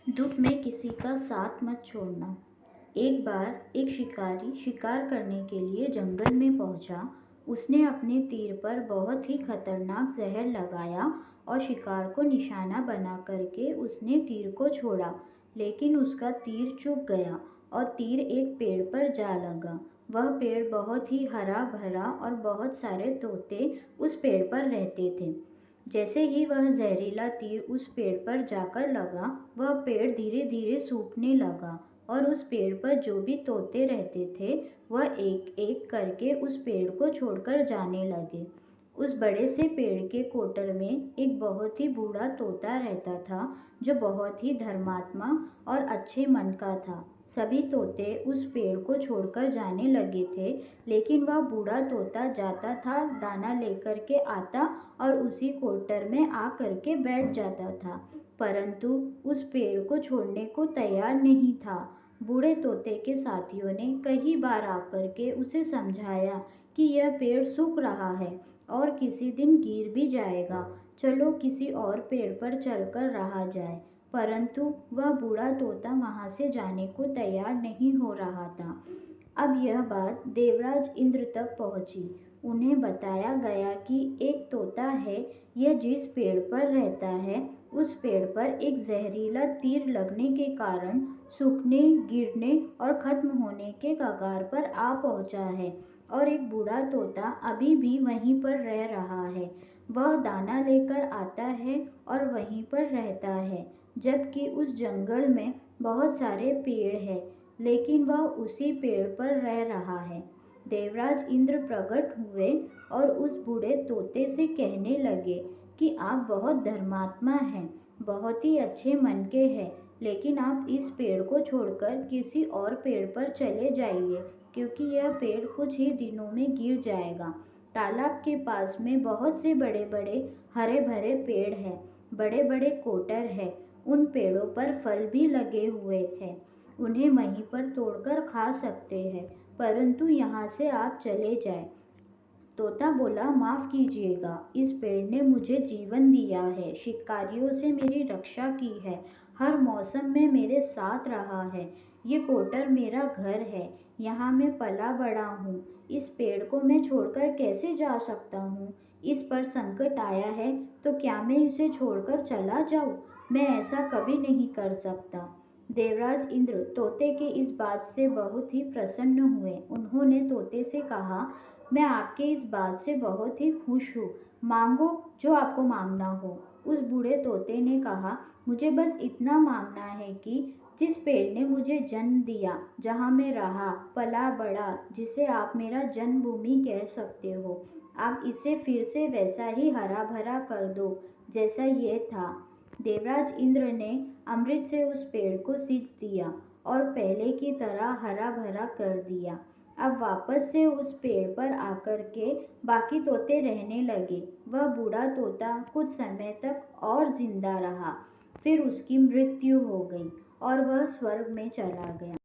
दुख में किसी का साथ मत छोड़ना। एक बार एक शिकारी शिकार करने के लिए जंगल में पहुंचा। उसने अपने तीर पर बहुत ही खतरनाक जहर लगाया और शिकार को निशाना बना करके उसने तीर को छोड़ा, लेकिन उसका तीर चूक गया और तीर एक पेड़ पर जा लगा। वह पेड़ बहुत ही हरा भरा और बहुत सारे तोते उस पेड़ पर रहते थे। जैसे ही वह जहरीला तीर उस पेड़ पर जाकर लगा, वह पेड़ धीरे धीरे सूखने लगा और उस पेड़ पर जो भी तोते रहते थे वह एक एक करके उस पेड़ को छोड़कर जाने लगे। उस बड़े से पेड़ के कोटर में एक बहुत ही बूढ़ा तोता रहता था, जो बहुत ही धर्मात्मा और अच्छे मन का था। सभी तोते उस पेड़ को छोड़कर जाने लगे थे, लेकिन वह बूढ़ा तोता जाता था, दाना लेकर के आता और उसी कोटर में आ करके बैठ जाता था, परंतु उस पेड़ को छोड़ने को तैयार नहीं था। बूढ़े तोते के साथियों ने कई बार आकर के उसे समझाया कि यह पेड़ सूख रहा है और किसी दिन गिर भी जाएगा, चलो किसी और पेड़ पर चलकर रहा जाए, परंतु वह बूढ़ा तोता वहां से जाने को तैयार नहीं हो रहा था। अब यह बात देवराज इंद्र तक पहुंची। उन्हें बताया गया कि एक तोता है, यह जिस पेड़ पर रहता है उस पेड़ पर एक जहरीला तीर लगने के कारण सूखने, गिरने और खत्म होने के कगार पर आ पहुंचा है और एक बूढ़ा तोता अभी भी वहीं पर रह रहा है। वह दाना लेकर आता है और वहीं पर रहता है, जबकि उस जंगल में बहुत सारे पेड़ हैं, लेकिन वह उसी पेड़ पर रह रहा है। देवराज इंद्र प्रकट हुए और उस बूढ़े तोते से कहने लगे कि आप बहुत धर्मात्मा हैं, बहुत ही अच्छे मन के हैं, लेकिन आप इस पेड़ को छोड़कर किसी और पेड़ पर चले जाइए, क्योंकि यह पेड़ कुछ ही दिनों में गिर जाएगा। तालाब के पास में बहुत से बड़े बड़े हरे भरे पेड़ हैं, बड़े बड़े कोटर हैं, उन पेड़ों पर फल भी लगे हुए हैं, उन्हें वहीं पर तोड़कर खा सकते हैं, परंतु यहाँ से आप चले जाएं। तोता बोला, माफ कीजिएगा, इस पेड़ ने मुझे जीवन दिया है, शिकारियों से मेरी रक्षा की है, हर मौसम में मेरे साथ रहा है, ये कोटर मेरा घर है, यहाँ मैं पला बड़ा हूँ, इस पेड़ को मैं छोड़कर कैसे जा सकता हूँ? इस पर संकट आया है तो क्या मैं इसे छोड़कर चला जाऊँ? मैं ऐसा कभी नहीं कर सकता। देवराज इंद्र तोते के इस बात से बहुत ही प्रसन्न हुए। उन्होंने तोते से कहा, मैं आपके इस बात से बहुत ही खुश हूँ, मांगो जो आपको मांगना हो। उस बूढ़े तोते ने कहा, मुझे बस इतना मांगना है कि जिस पेड़ ने मुझे जन्म दिया, जहाँ मैं रहा, पला बड़ा, जिसे आप मेरा जन्मभूमि कह सकते हो, आप इसे फिर से वैसा ही हरा भरा कर दो जैसा ये था। देवराज इंद्र ने अमृत से उस पेड़ को सींच दिया और पहले की तरह हरा भरा कर दिया। अब वापस से उस पेड़ पर आकर के बाकी तोते रहने लगे। वह बूढ़ा तोता कुछ समय तक और जिंदा रहा, फिर उसकी मृत्यु हो गई और वह स्वर्ग में चला गया।